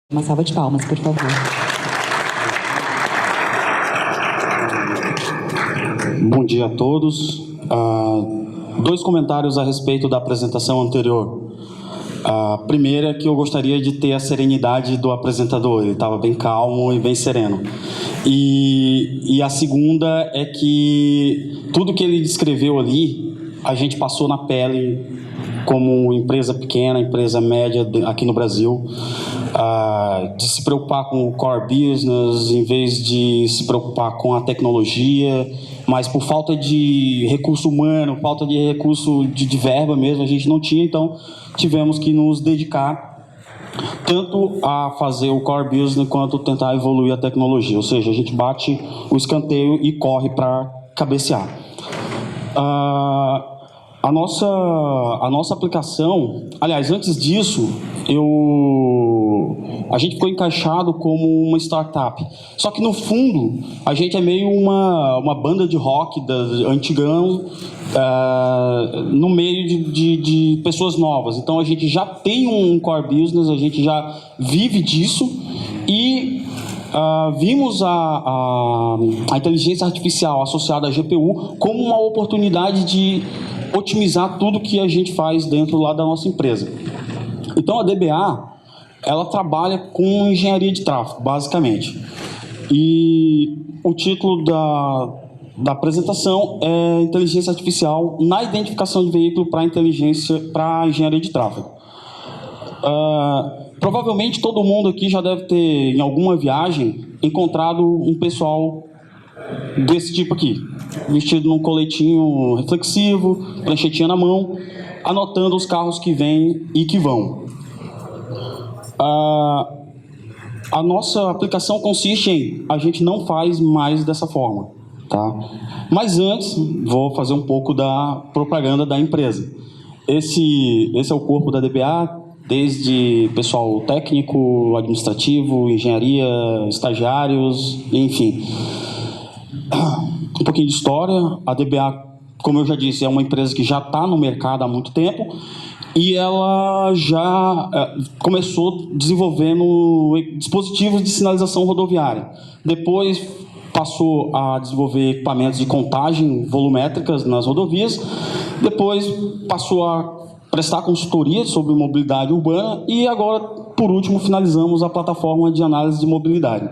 Uma salva de palmas, por favor. Bom dia a todos. Dois comentários a respeito da apresentação anterior. A primeira é que eu gostaria de ter a serenidade do apresentador. Ele estava bem calmo e bem sereno. E a segunda é que tudo que ele descreveu ali, a gente passou na pele como empresa pequena, empresa média aqui no Brasil, de se preocupar com o core business em vez de se preocupar com a tecnologia, mas por falta de recurso humano, falta de recurso de verba mesmo, a gente não tinha, então tivemos que nos dedicar tanto a fazer o core business quanto tentar evoluir a tecnologia, ou seja, a gente bate o escanteio e corre para cabecear. A nossa aplicação, aliás, antes disso, a gente foi encaixado como uma startup. Só que, no fundo, a gente é meio uma banda de rock antigão, no meio de pessoas novas. Então, a gente já tem um core business, a gente já vive disso e vimos a inteligência artificial associada à GPU como uma oportunidade de otimizar tudo que a gente faz dentro lá da nossa empresa. Então, a DBA, ela trabalha com engenharia de tráfego, basicamente. E o título da apresentação é Inteligência Artificial na identificação de veículo para engenharia de tráfego. Provavelmente todo mundo aqui já deve ter, em alguma viagem, encontrado um pessoal desse tipo aqui, vestido num coletinho reflexivo, pranchetinha na mão, anotando os carros que vêm e que vão. A nossa aplicação consiste em a gente não faz mais dessa forma, tá? Mas antes, vou fazer um pouco da propaganda da empresa. Esse é o corpo da DBA, desde pessoal técnico, administrativo, engenharia, estagiários, enfim. Um pouquinho de história. A DBA, como eu já disse, é uma empresa que já está no mercado há muito tempo e ela já começou desenvolvendo dispositivos de sinalização rodoviária. Depois passou a desenvolver equipamentos de contagem volumétricas nas rodovias. Depois passou a prestar consultoria sobre mobilidade urbana e agora, por último, finalizamos a plataforma de análise de mobilidade.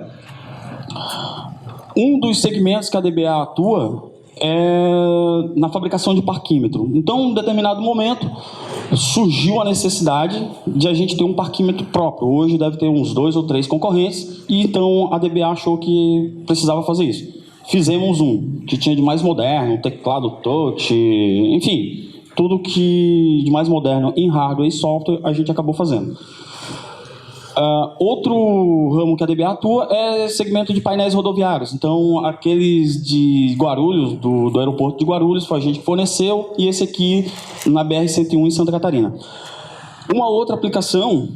Um dos segmentos que a DBA atua é na fabricação de parquímetro. Então, em um determinado momento, surgiu a necessidade de a gente ter um parquímetro próprio. Hoje deve ter uns 2 ou 3 concorrentes, e então a DBA achou que precisava fazer isso. Fizemos um que tinha de mais moderno, teclado touch, enfim, tudo que de mais moderno em hardware e software a gente acabou fazendo. Outro ramo que a DBA atua é segmento de painéis rodoviários. Então, aqueles de Guarulhos, do aeroporto de Guarulhos, foi a gente que forneceu, e esse aqui na BR-101 em Santa Catarina. Uma outra aplicação,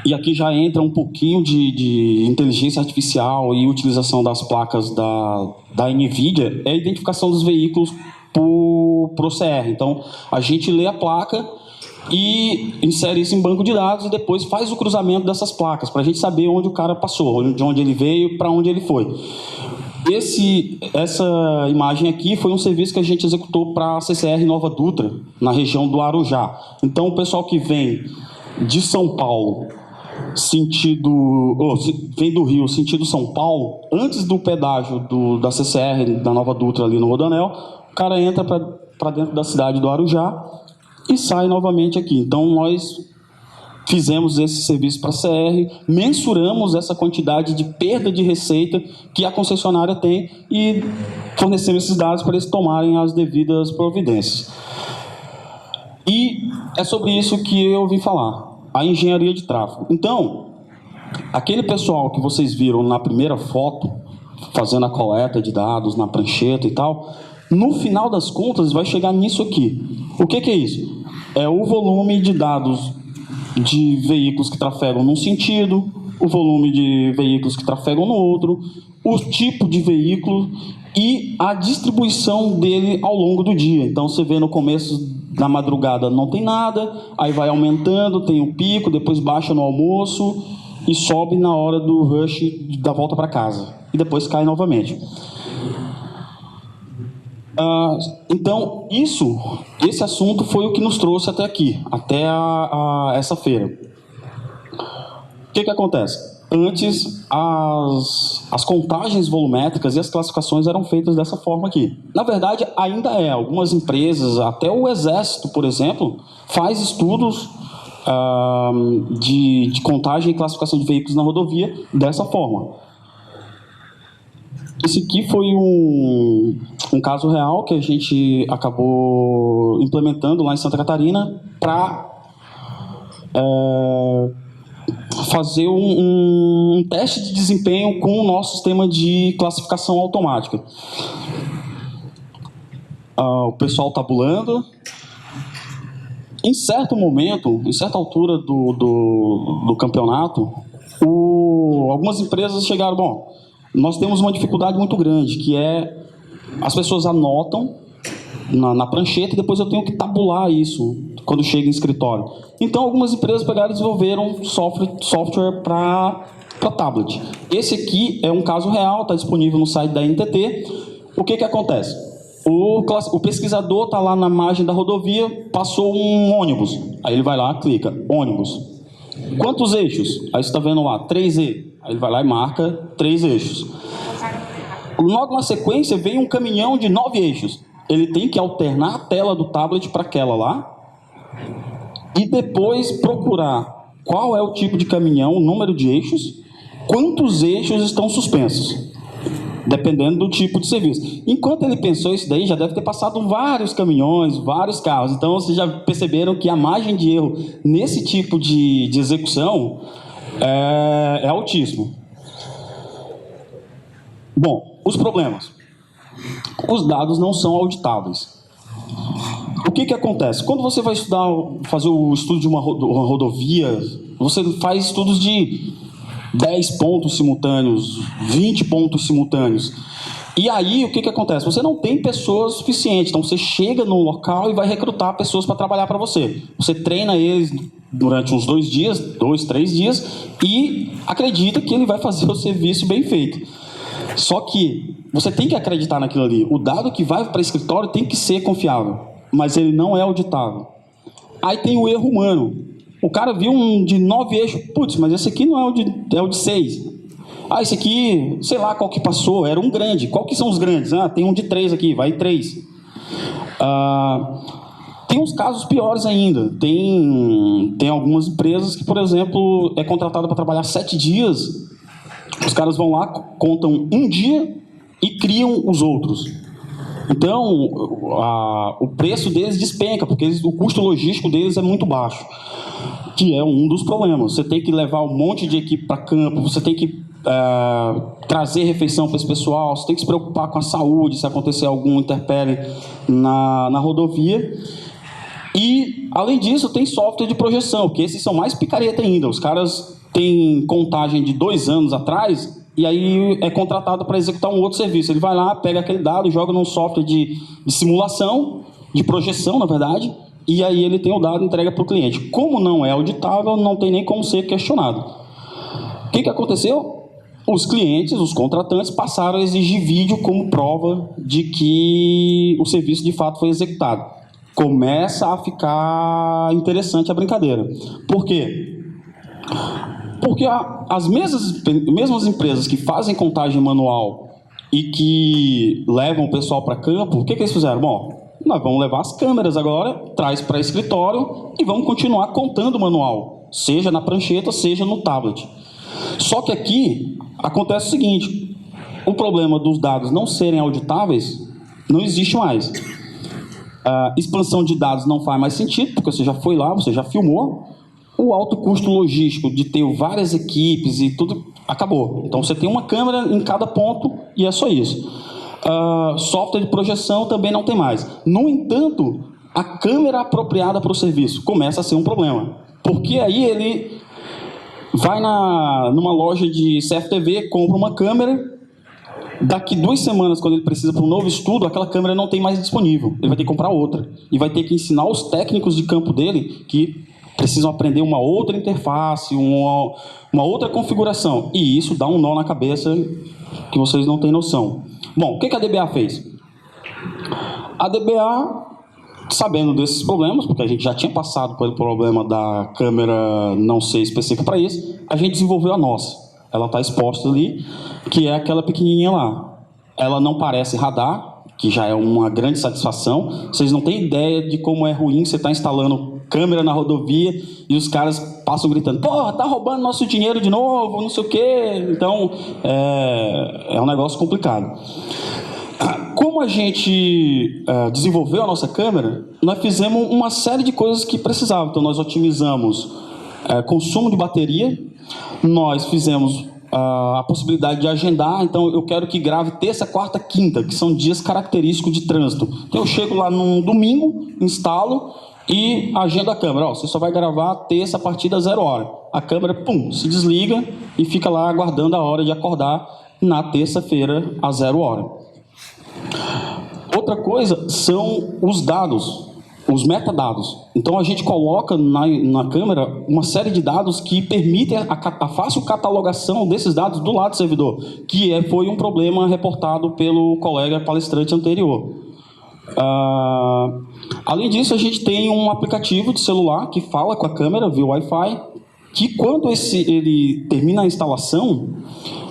e aqui já entra um pouquinho de inteligência artificial e utilização das placas da NVIDIA, é a identificação dos veículos por OCR. Então, a gente lê a placa e insere isso em banco de dados e depois faz o cruzamento dessas placas para a gente saber onde o cara passou, de onde ele veio, para onde ele foi. Essa imagem aqui foi um serviço que a gente executou para a CCR Nova Dutra, na região do Arujá. Então, o pessoal que vem de São Paulo, vem do Rio, sentido São Paulo, antes do pedágio da CCR, da Nova Dutra ali no Rodoanel, o cara entra para dentro da cidade do Arujá e sai novamente aqui. Então, nós fizemos esse serviço para a CR, mensuramos essa quantidade de perda de receita que a concessionária tem e fornecemos esses dados para eles tomarem as devidas providências. E é sobre isso que eu vim falar, a engenharia de tráfego. Então, aquele pessoal que vocês viram na primeira foto, fazendo a coleta de dados na prancheta e tal, no final das contas vai chegar nisso aqui. O que é isso? É o volume de dados de veículos que trafegam num sentido, o volume de veículos que trafegam no outro, o tipo de veículo e a distribuição dele ao longo do dia. Então, você vê no começo da madrugada não tem nada, aí vai aumentando, tem um pico, depois baixa no almoço, e sobe na hora do rush da volta para casa. E depois cai novamente. Então, esse assunto foi o que nos trouxe até aqui, até essa feira. O que acontece? Antes, as contagens volumétricas e as classificações eram feitas dessa forma aqui. Na verdade, ainda é. Algumas empresas, até o Exército, por exemplo, faz estudos de contagem e classificação de veículos na rodovia dessa forma. Esse aqui foi um caso real que a gente acabou implementando lá em Santa Catarina para fazer um teste de desempenho com o nosso sistema de classificação automática. O pessoal tabulando. Em certo momento, em certa altura do campeonato, algumas empresas chegaram, bom, nós temos uma dificuldade muito grande, que é as pessoas anotam na prancheta e depois eu tenho que tabular isso quando chega em escritório. Então, algumas empresas pegaram e desenvolveram software para tablet. Esse aqui é um caso real, está disponível no site da NTT. O que acontece? O pesquisador está lá na margem da rodovia, passou um ônibus. Aí ele vai lá, clica, ônibus. Quantos eixos? Aí você está vendo lá, 3E. Aí ele vai lá e marca 3 eixos. Logo na sequência, vem um caminhão de 9 eixos. Ele tem que alternar a tela do tablet para aquela lá e depois procurar qual é o tipo de caminhão, o número de eixos, quantos eixos estão suspensos, dependendo do tipo de serviço. Enquanto ele pensou isso daí, já deve ter passado vários caminhões, vários carros. Então, vocês já perceberam que a margem de erro nesse tipo de execução é altíssimo. Bom, os problemas. Os dados não são auditáveis. O que acontece? Quando você vai fazer o estudo de uma rodovia, você faz estudos de 10 pontos simultâneos, 20 pontos simultâneos. E aí, o que acontece? Você não tem pessoas suficientes. Então, você chega no local e vai recrutar pessoas para trabalhar para você. Você treina eles durante uns 2 dias, 2, 3 dias, e acredita que ele vai fazer o serviço bem feito. Só que você tem que acreditar naquilo ali. O dado que vai para o escritório tem que ser confiável, mas ele não é auditável. Aí tem o erro humano. O cara viu um de 9 eixos, putz, mas esse aqui não é o de 6. Esse aqui, sei lá qual que passou, era um grande. Qual que são os grandes? Tem um de 3 aqui, vai 3. Tem uns casos piores ainda. Tem algumas empresas que, por exemplo, é contratada para trabalhar 7 dias. Os caras vão lá, contam um dia e criam os outros. Então, o preço deles despenca, porque o custo logístico deles é muito baixo, que é um dos problemas. Você tem que levar um monte de equipe para campo, você tem que trazer refeição para esse pessoal, você tem que se preocupar com a saúde, se acontecer algum intempérie na rodovia. E, além disso, tem software de projeção, que esses são mais picareta ainda. Os caras têm contagem de 2 anos atrás e aí é contratado para executar um outro serviço. Ele vai lá, pega aquele dado, joga num software de simulação, de projeção, na verdade, e aí ele tem o dado e entrega para o cliente. Como não é auditável, não tem nem como ser questionado. O que aconteceu? Os clientes, os contratantes, passaram a exigir vídeo como prova de que o serviço de fato foi executado. Começa a ficar interessante a brincadeira. Por quê? Porque as mesmas empresas que fazem contagem manual e que levam o pessoal para campo, o que eles fizeram? Bom, nós vamos levar as câmeras agora, traz para escritório e vamos continuar contando manual, seja na prancheta, seja no tablet. Só que aqui acontece o seguinte, o problema dos dados não serem auditáveis não existe mais. A expansão de dados não faz mais sentido, porque você já foi lá, você já filmou. O alto custo logístico de ter várias equipes e tudo, acabou. Então, você tem uma câmera em cada ponto e é só isso. Software de projeção também não tem mais. No entanto, a câmera apropriada para o serviço começa a ser um problema. Porque aí ele vai numa loja de CFTV, compra uma câmera, daqui 2 semanas, quando ele precisa para um novo estudo, aquela câmera não tem mais disponível. Ele vai ter que comprar outra. E vai ter que ensinar os técnicos de campo dele que precisam aprender uma outra interface, uma outra configuração. E isso dá um nó na cabeça que vocês não têm noção. Bom, o que a DBA fez? A DBA, sabendo desses problemas, porque a gente já tinha passado pelo problema da câmera não ser específica para isso, a gente desenvolveu a nossa. Ela está exposta ali, que é aquela pequenininha lá. Ela não parece radar, que já é uma grande satisfação. Vocês não têm ideia de como é ruim você estar instalando câmera na rodovia e os caras passam gritando: porra, tá roubando nosso dinheiro de novo, não sei o quê. Então, é um negócio complicado. Como a gente desenvolveu a nossa câmera, nós fizemos uma série de coisas que precisavam. Então, nós otimizamos consumo de bateria, nós fizemos a possibilidade de agendar. Então, eu quero que grave terça, quarta, quinta, que são dias característicos de trânsito. Então, eu chego lá num domingo, instalo e agendo a câmera. Ó, você só vai gravar terça a partir das 0 hora. A câmera, pum, se desliga e fica lá aguardando a hora de acordar na terça-feira às 0 hora. Outra coisa são os dados, os metadados. Então, a gente coloca na câmera uma série de dados que permitem a fácil catalogação desses dados do lado do servidor, que foi um problema reportado pelo colega palestrante anterior. Além disso, a gente tem um aplicativo de celular que fala com a câmera via Wi-Fi, que quando ele termina a instalação,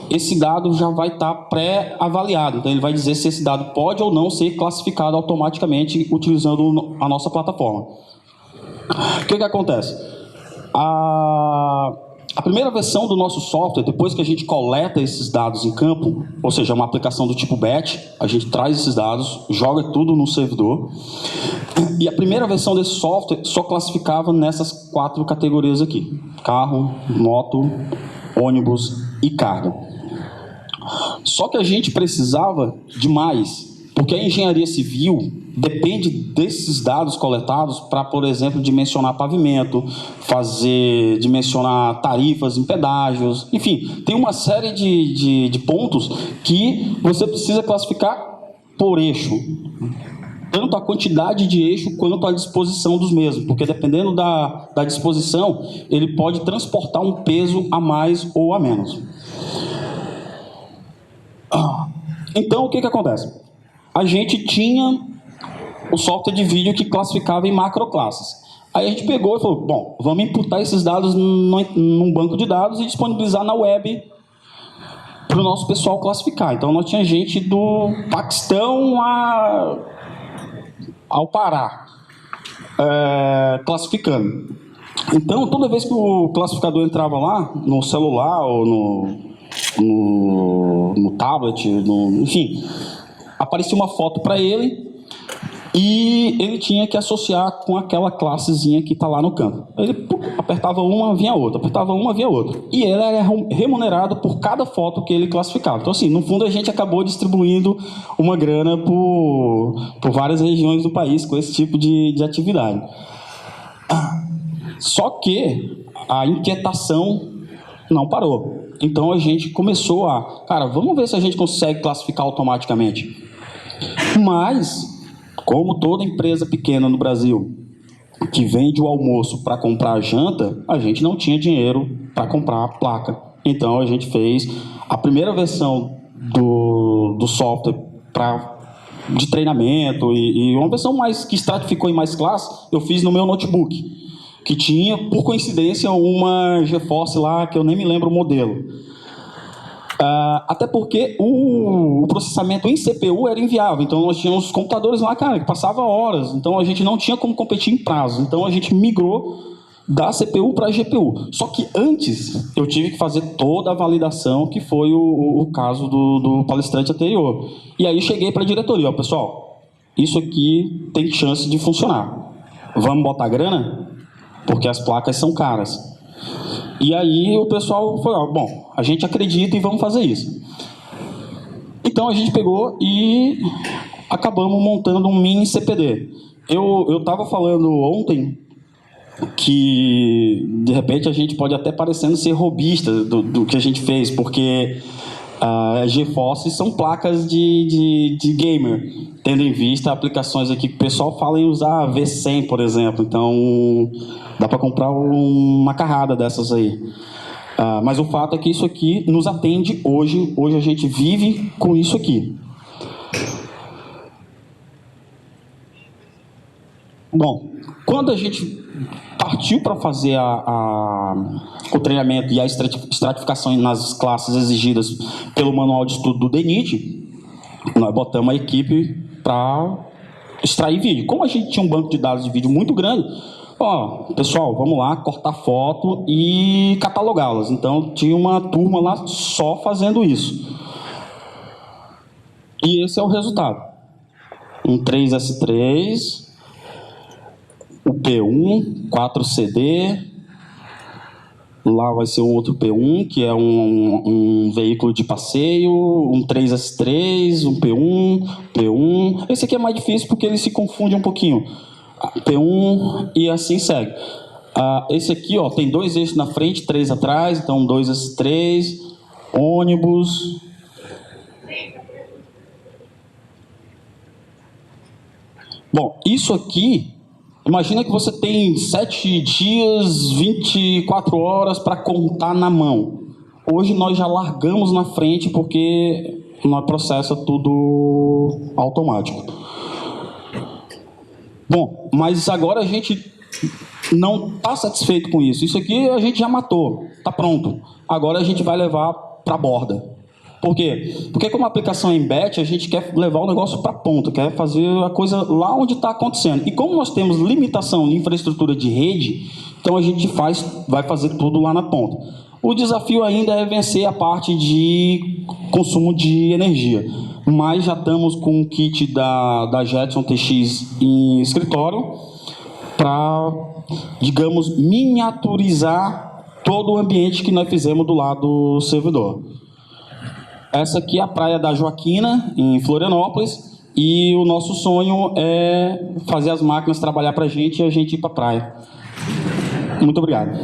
esse dado já vai estar pré-avaliado. Então, ele vai dizer se esse dado pode ou não ser classificado automaticamente utilizando a nossa plataforma. O que acontece? A primeira versão do nosso software, depois que a gente coleta esses dados em campo, ou seja, uma aplicação do tipo batch, a gente traz esses dados, joga tudo no servidor, e a primeira versão desse software só classificava nessas 4 categorias aqui: carro, moto, ônibus e carga. Só que a gente precisava de mais, porque a engenharia civil depende desses dados coletados para, por exemplo, dimensionar pavimento, dimensionar tarifas em pedágios, enfim, tem uma série de pontos que você precisa classificar por eixo, tanto a quantidade de eixo quanto a disposição dos mesmos, porque dependendo da disposição, ele pode transportar um peso a mais ou a menos. Então, o que acontece? A gente tinha o software de vídeo que classificava em macroclasses. Aí a gente pegou e falou: bom, vamos imputar esses dados num banco de dados e disponibilizar na web para o nosso pessoal classificar. Então, nós tinha gente do Paquistão ao Pará classificando. Então, toda vez que o classificador entrava lá, no celular ou no tablet, enfim, aparecia uma foto para ele e ele tinha que associar com aquela classezinha que está lá no campo. Ele apertava uma, vinha outra, apertava uma, vinha outra. E ele era remunerado por cada foto que ele classificava. Então, assim, no fundo, a gente acabou distribuindo uma grana por várias regiões do país com esse tipo de atividade. Só que a inquietação não parou. Então, a gente começou cara, vamos ver se a gente consegue classificar automaticamente. Mas, como toda empresa pequena no Brasil que vende o almoço para comprar a janta, a gente não tinha dinheiro para comprar a placa. Então, a gente fez a primeira versão do software de treinamento e uma versão que estratificou em mais classe, eu fiz no meu notebook, que tinha, por coincidência, uma GeForce lá, que eu nem me lembro o modelo. Até porque o processamento em CPU era inviável. Então, nós tínhamos computadores lá, cara, que passavam horas. Então, a gente não tinha como competir em prazo. Então, a gente migrou da CPU para a GPU. Só que antes, eu tive que fazer toda a validação, que foi o caso do palestrante anterior. E aí, cheguei para a diretoria: ó, pessoal, isso aqui tem chance de funcionar. Vamos botar grana? Porque as placas são caras. E aí o pessoal falou: bom, a gente acredita e vamos fazer isso. Então a gente pegou e acabamos montando um mini CPD. Eu estava falando ontem que, de repente, a gente pode até parecendo ser robista do que a gente fez, porque GeForce são placas de gamer, tendo em vista aplicações aqui que o pessoal fala em usar V100, por exemplo. Então, dá para comprar uma carrada dessas aí. Mas o fato é que isso aqui nos atende hoje. Hoje a gente vive com isso aqui. Bom, quando a gente partiu para fazer o treinamento e a estratificação nas classes exigidas pelo manual de estudo do DENIT, nós botamos a equipe para extrair vídeo. Como a gente tinha um banco de dados de vídeo muito grande, pessoal, vamos lá, cortar foto e catalogá-las. Então, tinha uma turma lá só fazendo isso. E esse é o resultado. Um 3S3... o P1, 4CD, lá vai ser um outro P1, que é um veículo de passeio, um 3S3, um P1. Esse aqui é mais difícil porque ele se confunde um pouquinho. P1 e assim segue. Esse aqui tem 2 eixos na frente, 3 atrás, então 2S3, ônibus. Bom, isso aqui... Imagina que você tem 7 dias, 24 horas para contar na mão. Hoje nós já largamos na frente porque nós processa tudo automático. Bom, mas agora a gente não está satisfeito com isso. Isso aqui a gente já matou, está pronto. Agora a gente vai levar para a borda. Por quê? Porque como a aplicação é em batch, a gente quer levar o negócio para a ponta, quer fazer a coisa lá onde está acontecendo. E como nós temos limitação de infraestrutura de rede, então a gente vai fazer tudo lá na ponta. O desafio ainda é vencer a parte de consumo de energia. Mas já estamos com o kit da Jetson TX em escritório para, digamos, miniaturizar todo o ambiente que nós fizemos do lado do servidor. Essa aqui é a praia da Joaquina, em Florianópolis, e o nosso sonho é fazer as máquinas trabalhar para a gente e a gente ir para a praia. Muito obrigado.